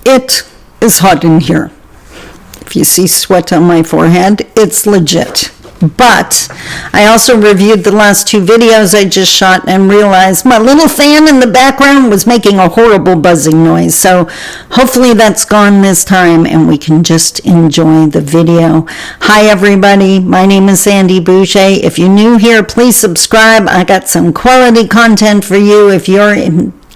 It is hot in here. If you see sweat on my forehead, it's legit. But I also reviewed the last 2 videos I just shot and realized my little fan in the background was making a horrible buzzing noise. So hopefully that's gone this time and we can just enjoy the video. Hi everybody, my name is Sandy Boucher. If you're new here, please subscribe. I got some quality content for you if you're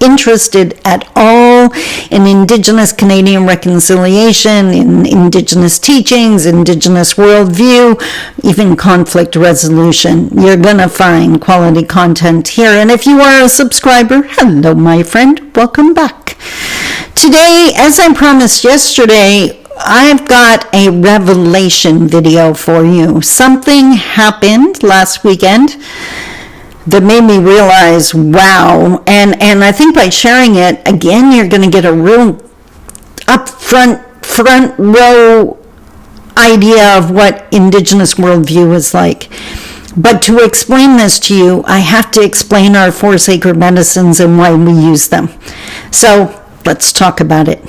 interested at all in Indigenous Canadian reconciliation, in Indigenous teachings, Indigenous worldview, even conflict resolution. You're going to find quality content here. And if you are a subscriber, hello, my friend. Welcome back. Today, as I promised yesterday, I've got a revelation video for you. Something happened last weekend that made me realize, wow, and I think by sharing it, again, you're going to get a real front row idea of what Indigenous worldview is like. But to explain this to you, I have to explain our 4 sacred medicines and why we use them. So let's talk about it.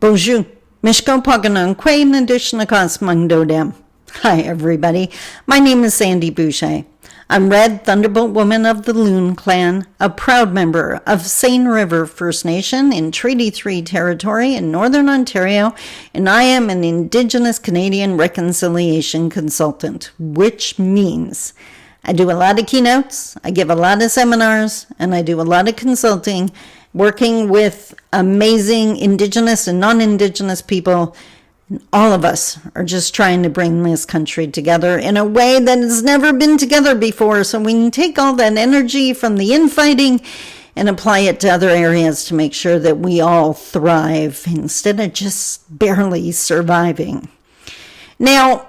Bonjour. Mishko Paganan, Quay Nadishnakas Mangdodam. Hi, everybody. My name is Sandy Boucher. I'm Red Thunderbolt Woman of the Loon Clan, a proud member of Seine River First Nation in Treaty 3 territory in Northern Ontario, and I am an Indigenous Canadian reconciliation consultant, which means I do a lot of keynotes, I give a lot of seminars, and I do a lot of consulting, working with amazing Indigenous and non-Indigenous people. All of us are just trying to bring this country together in a way that has never been together before, so we can take all that energy from the infighting and apply it to other areas to make sure that we all thrive instead of just barely surviving. Now,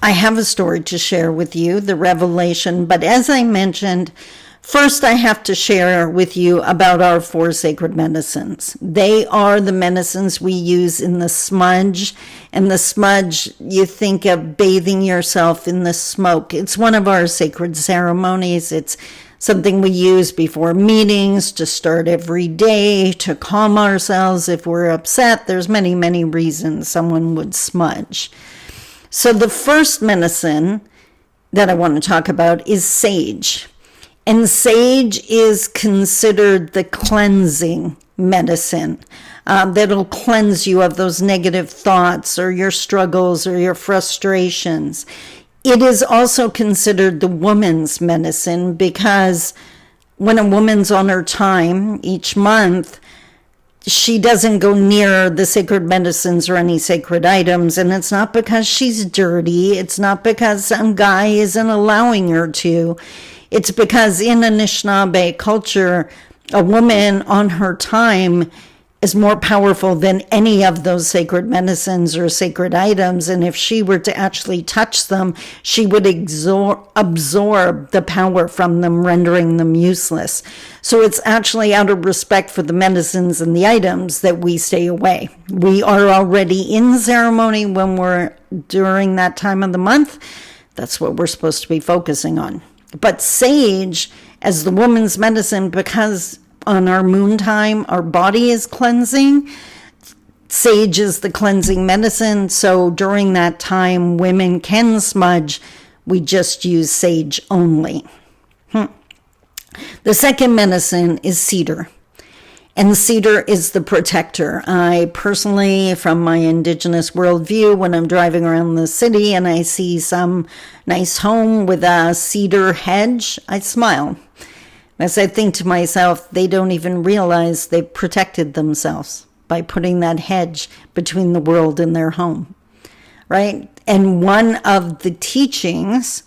I have a story to share with you, the revelation, but as I mentioned, first, I have to share with you about our 4 sacred medicines. They are the medicines we use in the smudge. And the smudge, you think of bathing yourself in the smoke. It's one of our sacred ceremonies. It's something we use before meetings, to start every day, to calm ourselves if we're upset. There's many, many reasons someone would smudge. So the first medicine that I want to talk about is sage. And sage is considered the cleansing medicine that'll cleanse you of those negative thoughts or your struggles or your frustrations. It is also considered the woman's medicine because when a woman's on her time each month, she doesn't go near the sacred medicines or any sacred items. And it's not because she's dirty. It's not because some guy isn't allowing her to. It's because in Anishinaabe culture, a woman on her time is more powerful than any of those sacred medicines or sacred items. And if she were to actually touch them, she would absorb the power from them, rendering them useless. So it's actually out of respect for the medicines and the items that we stay away. We are already in ceremony when we're during that time of the month. That's what we're supposed to be focusing on. But sage, as the woman's medicine, because on our moon time, our body is cleansing, sage is the cleansing medicine. So during that time, women can smudge. We just use sage only. The second medicine is cedar. And cedar is the protector. I personally, from my Indigenous worldview, when I'm driving around the city and I see some nice home with a cedar hedge, I smile. As I think to myself, they don't even realize they've protected themselves by putting that hedge between the world and their home, right? And one of the teachings,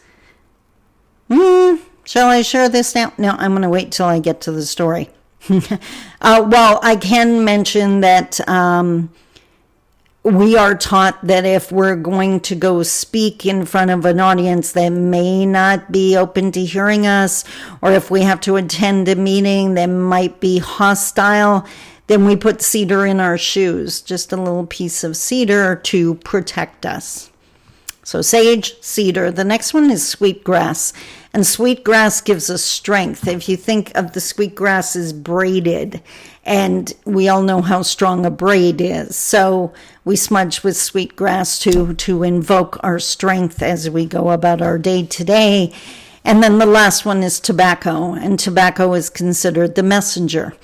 shall I share this now? No, I'm going to wait till I get to the story. Well, I can mention that we are taught that if we're going to go speak in front of an audience that may not be open to hearing us, or if we have to attend a meeting that might be hostile, then we put cedar in our shoes, just a little piece of cedar to protect us. So sage, cedar. The next one is sweetgrass. And sweetgrass gives us strength. If you think of the sweetgrass as braided, and we all know how strong a braid is. So we smudge with sweetgrass to invoke our strength as we go about our day to day. And then the last one is tobacco. And tobacco is considered the messenger.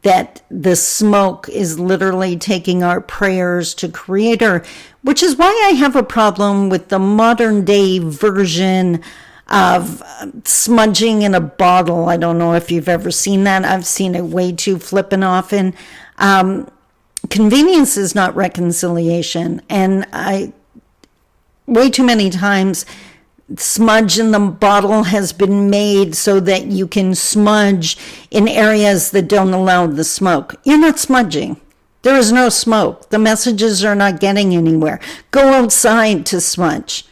That the smoke is literally taking our prayers to Creator, which is why I have a problem with the modern day version of smudging in a bottle. I don't know if you've ever seen that. I've seen it way too flippin' often. Convenience is not reconciliation. And way too many times, smudge in the bottle has been made so that you can smudge in areas that don't allow the smoke. You're not smudging. There is no smoke. The messages are not getting anywhere. Go outside to smudge,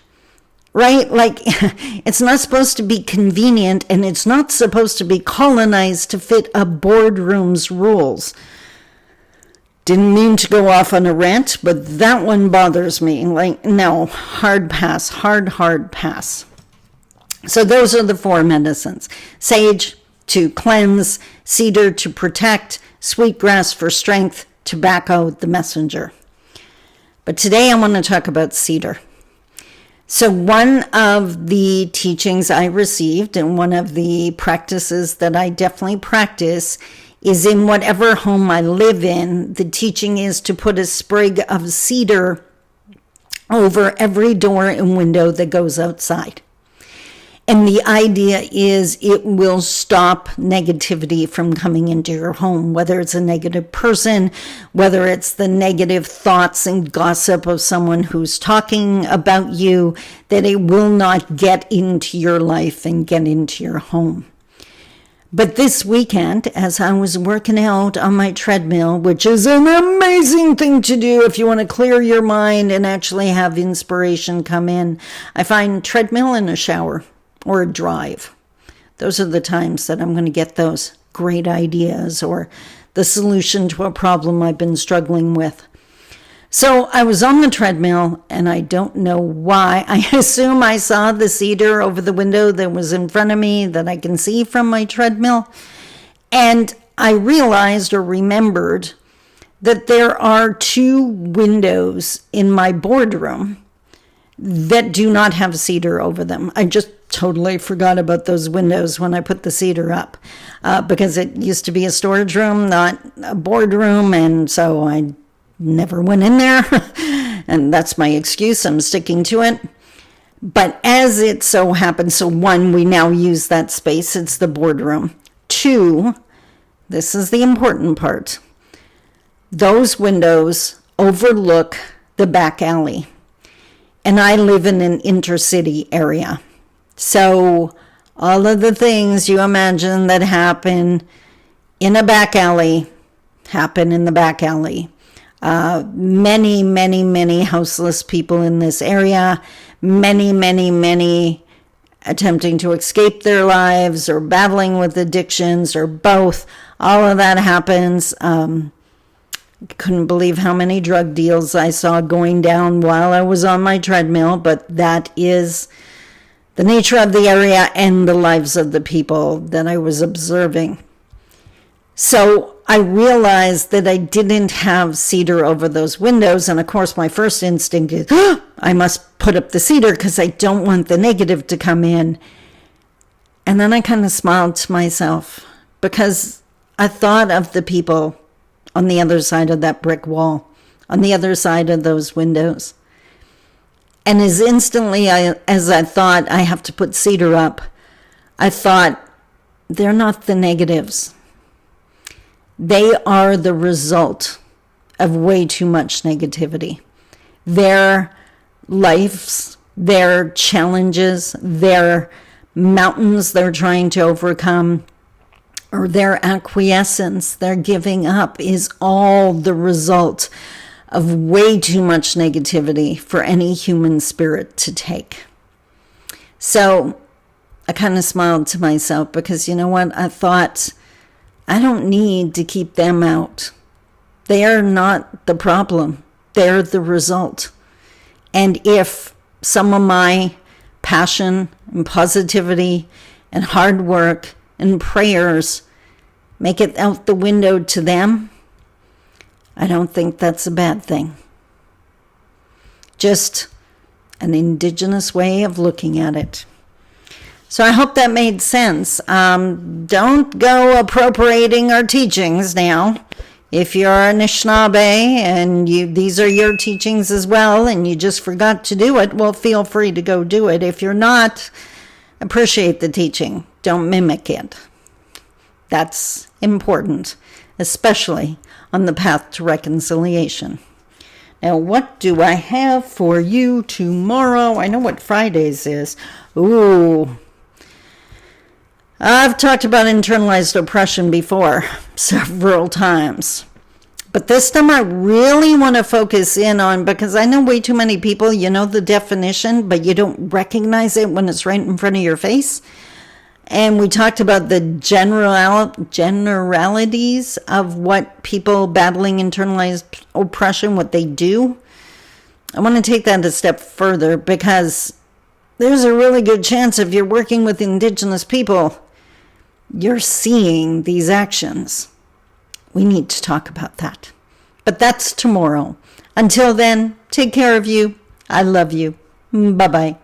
right? Like, it's not supposed to be convenient, and it's not supposed to be colonized to fit a boardroom's rules. Didn't mean to go off on a rant, but that one bothers me. Like, no, hard pass, hard pass. So those are the 4 medicines. Sage to cleanse, cedar to protect, sweetgrass for strength, tobacco, the messenger. But today I want to talk about cedar. So one of the teachings I received and one of the practices that I definitely practice is in whatever home I live in, the teaching is to put a sprig of cedar over every door and window that goes outside. And the idea is it will stop negativity from coming into your home, whether it's a negative person, whether it's the negative thoughts and gossip of someone who's talking about you, that it will not get into your life and get into your home. But this weekend, as I was working out on my treadmill, which is an amazing thing to do if you want to clear your mind and actually have inspiration come in, I find treadmill in a shower or a drive. Those are the times that I'm going to get those great ideas or the solution to a problem I've been struggling with. So I was on the treadmill, and I don't know why. I assume I saw the cedar over the window that was in front of me that I can see from my treadmill. And I realized or remembered that there are 2 windows in my boardroom that do not have cedar over them. I just totally forgot about those windows when I put the cedar up because it used to be a storage room, not a boardroom, and so I never went in there, and that's my excuse. I'm sticking to it. But as it so happens, so 1, we now use that space. It's the boardroom. 2, this is the important part. Those windows overlook the back alley. And I live in an intercity area. So all of the things you imagine that happen in a back alley happen in the back alley. Many houseless people in this area, many attempting to escape their lives or battling with addictions or both. All of that happens. Couldn't believe how many drug deals I saw going down while I was on my treadmill, but that is the nature of the area and the lives of the people that I was observing. So I realized that I didn't have cedar over those windows. And of course, my first instinct is, I must put up the cedar because I don't want the negative to come in. And then I kind of smiled to myself because I thought of the people on the other side of that brick wall, on the other side of those windows. And as instantly as I thought I have to put cedar up, I thought, they're not the negatives. They are the result of way too much negativity. Their lives, their challenges, their mountains they're trying to overcome or their acquiescence, their giving up, is all the result of way too much negativity for any human spirit to take. So I kind of smiled to myself because you know what? I thought, I don't need to keep them out. They are not the problem. They're the result. And if some of my passion and positivity and hard work and prayers make it out the window to them, I don't think that's a bad thing. Just an indigenous way of looking at it. So I hope that made sense. Don't go appropriating our teachings now. If you're an Anishinaabe and these are your teachings as well and you just forgot to do it, well, feel free to go do it. If you're not, appreciate the teaching. Don't mimic it. That's important, especially on the path to reconciliation. Now, what do I have for you tomorrow? I know what Fridays is. Ooh. I've talked about internalized oppression before, several times. But this time I really want to focus in on, because I know way too many people, you know the definition, but you don't recognize it when it's right in front of your face. And we talked about the generalities of what people battling internalized oppression, what they do. I want to take that a step further, because there's a really good chance if you're working with Indigenous people, you're seeing these actions. We need to talk about that. But that's tomorrow. Until then, take care of you. I love you. Bye-bye.